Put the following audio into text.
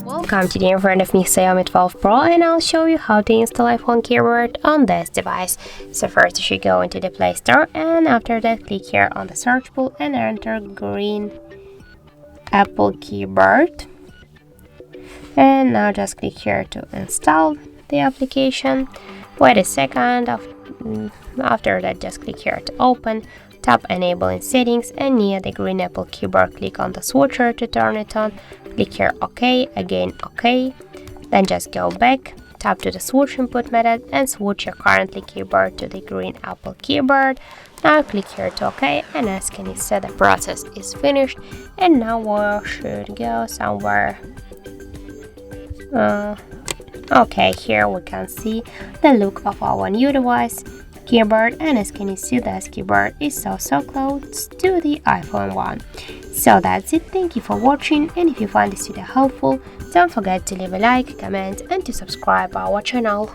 Welcome, today in front of me Xiaomi 12 Pro, and I'll show you how to install iPhone keyboard on this device. So first you should go into the Play Store, and after that click here on the search bar and enter green Apple keyboard. And now just click here to install the application. Wait a second. After that just click here to open. Tap enable in settings, and near the green Apple keyboard click on the switcher to turn it on. Click here OK, again OK. Then just go back, tap to the switch input method and switch your currently keyboard to the green Apple keyboard. Now click here to OK, and as can you see, the process is finished. And now we should go somewhere. Okay, here we can see the look of our new device keyboard, and as can you see, this keyboard is so close to the iPhone 1. So that's it. Thank you for watching, and if you find this video helpful, don't forget to leave a like, comment and to subscribe our channel.